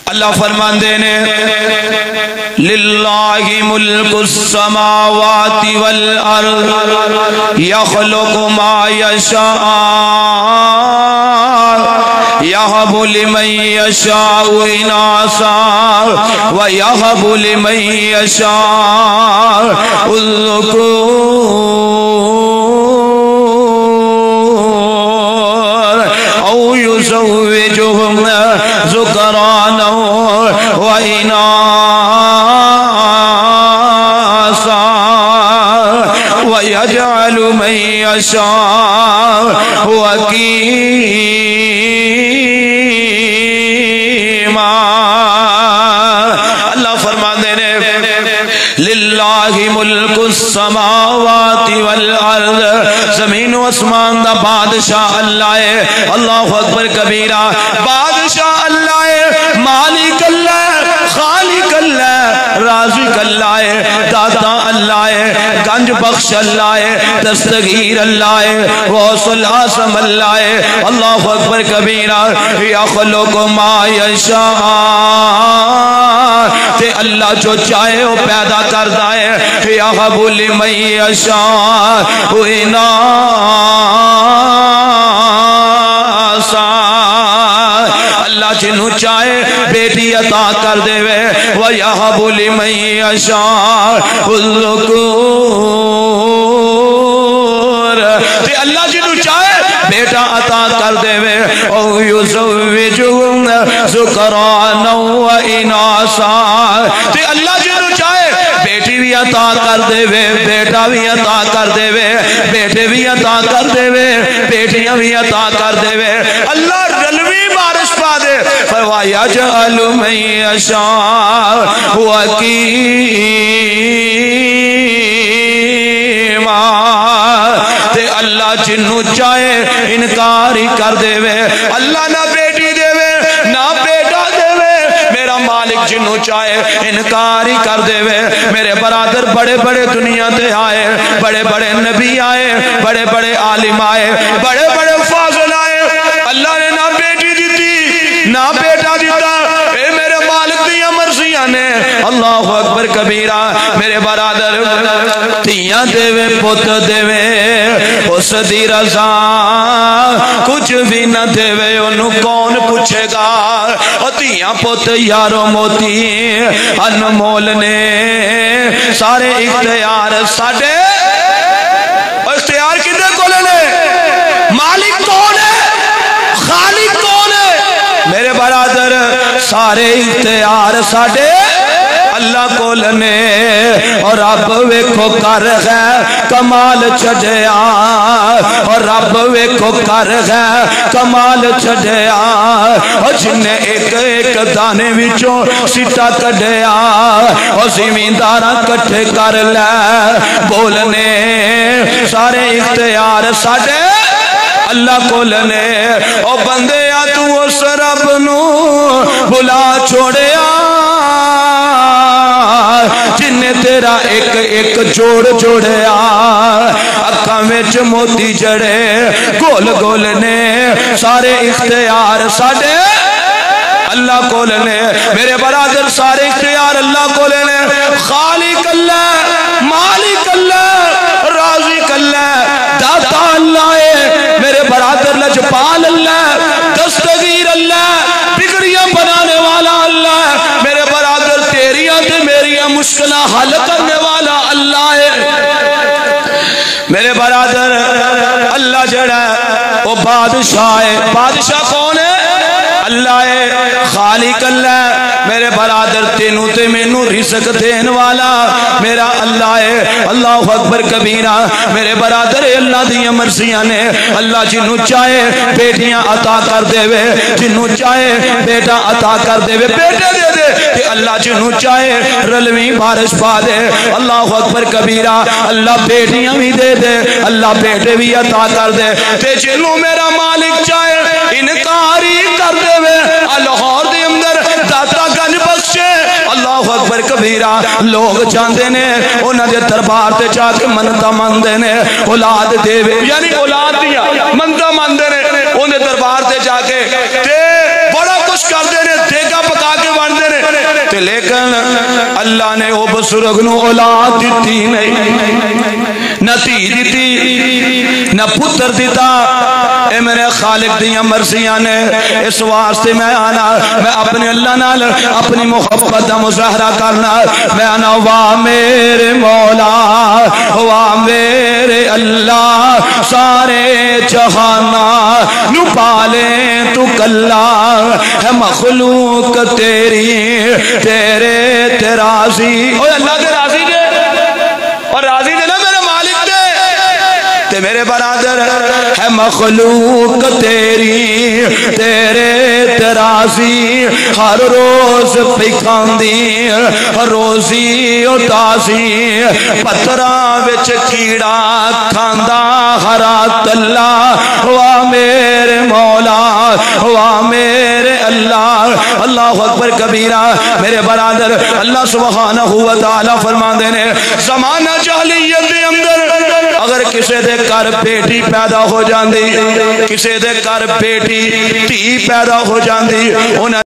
اللہ فرماندے نے للہ ملک السماوات والارض یخلق ما یشاء یہب لمن یشاء اناثا ویہب لمن یشاء الذکور او یزوجہم ذکرانا وإناثا ويجعل من يشاء وكيما اللہ فرماتے ہیں للہ ملک السماوات والارض زمین و اسمان دا بادشاہ اللہ ہے اللہ اکبر کبیرہ بادشاہ اللہ ہے مالک اللہ ہے خالق اللہ ہے رازق اللہ ہے داتا اللہ ہے گنج بخش اللہ ہے دستگیر اللہ ہے غوث العظم اللہ ہے اللہ اکبر کبیرہ یخلق ما یشاء تے اللہ جو چاہے وہ پیدا کرتا ہے یہب لمن یشاء اناثا اللہ جنہوں چاہے بیٹی عطا کر دے وَيَهَبُ لِمَن يَشَاءُ الذُّكُورَ تے اللہ جنہوں چاہے بیٹا عطا کر دے او یزوجہم ذکرانا واناثا تے اللہ جنہوں چاہے بیٹی بھی عطا کر دے بیٹا بھی عطا کر دے بیٹے بھی عطا کر دے بیٹیاں بھی عطا کر دے اللہ رلوی بارش پا دے وَيَجْعَلُ مَن يَشَاءُ وَكِيمًا تے اللہ جنہوں چاہے انکار ہی کر دے اللہ نہ بیٹی دے نہ بیٹا دے میرا مالک جنہوں چاہے انکار ہی کر دے میرے برادر بڑے بڑے دنیا تے آئے بڑے بڑے نبی آئے بڑے بڑے عالم آئے بڑے بڑے فاضل آئے اللہ نے نہ بیٹی دیتی نہ بیٹا دیتا اے میرے مالک دیا مرضیاں نے اللہ اکبر کبیرہ میرے برادر تیاں دے پت دے اس دی رضا کچھ بھی نہ دے انہوں کون پوچھے گا تیاں پت یارو موتی انمول نے سارے اختیار ساڑے اختیار کدھے کو لے مالک کون ہے خالق کون ہے میرے برادر سارے اختیار ساڑے اللہ کو لنے اور رب ویکھو کر ہے کمال چھڑیا اور رب ویکھو کر ہے کمال چھڑیا اور جن نے ایک ایک دانے وچوں سٹا کڈیا اور زمینداراں کٹھے کر لے بولنے سارے اختیار ساڑے اللہ کو لنے اور بندے یا تو اس رب نو بلا چھوڑیا جن نے تیرا ایک ایک جوڑ جوڑیا اکھاں وچ موتی جڑے گول گول نے سارے اختیار ساڑے اللہ کو لنے میرے برادر سارے اختیار اللہ کو لنے خالق اللہ مالک اللہ رازق اللہ داتا اللہ ہے میرے برادر لجپال اللہ دستگیر اللہ بگڑیاں بنانے والا اللہ میرے برادر تیریاں تے میریاں مشکلہ حل کرنے والا اللہ ہے میرے برادر اللہ جڑا ہے وہ بادشاہ ہے بادشاہ کون ہے اللہ ہے خالق اللہ میرے برادر تینوں تے مینوں رزق دین والا میرا اللہ ہے اللہ اکبر کبیرہ میرے برادر اللہ دی مرضیاں نے اللہ جنہوں چاہے بیٹیاں عطا کر دے جنہوں چاہے بیٹا عطا کر دے بیٹے دے دے کہ اللہ جنہوں چاہے رلوی بارش پا دے اللہ اکبر کبیرہ اللہ بیٹیاں بھی دے دے اللہ بیٹے بھی عطا کر دے تے جنہوں میرا مالک چاہے انکاری کر دے لاہور دے اندر داتا گنج بخشے اللہ اکبر کبیرہ لوگ چاندے نے انہاں دے دربار تے جا کے منتا مندے نے اولاد دے یعنی اولاد دیا منتا مندے نے انہاں دے دربار تے جا کے تے بڑا کچھ کر دے نے دیگا پکا کے لیکن اللہ نے وہ بزرگ نو اولاد دیتی نہیں، نہ دھی دیتی نہ پتر دیتا۔ اے میرے خالق دیاں مرضیاں نے، اس واسطے میں آنا، میں اپنے اللہ نال اپنی محبت دا مظاہرہ کرنا، میں آنا واہ میرے مولا واہ میرے اللہ، سارے جہانا نو پالے تو کلا ہے مخلوق تیری، تیرے تے راضی، اوہ اللہ تے راضی دے، اور راضی دے نا میرے مالک دے تے میرے برادر، ہے مخلوق تیری تیرے تے راضی، ہر روز پکھاندی روزی و تازی، پتھراں وچ کیڑا کھاندا ہرا تلا، واہ میرے مولا واہ میرے اللہ، اللہ اکبر کبیرہ۔ میرے برادر اللہ سبحانہ و تعالی فرماندے نے زمانہ جاہلیت دے اندر اگر کسے دے کر بیٹی پیدا ہو جاندی، کسے دے کر بیٹی دھی پیدا ہو جاندی، انہاں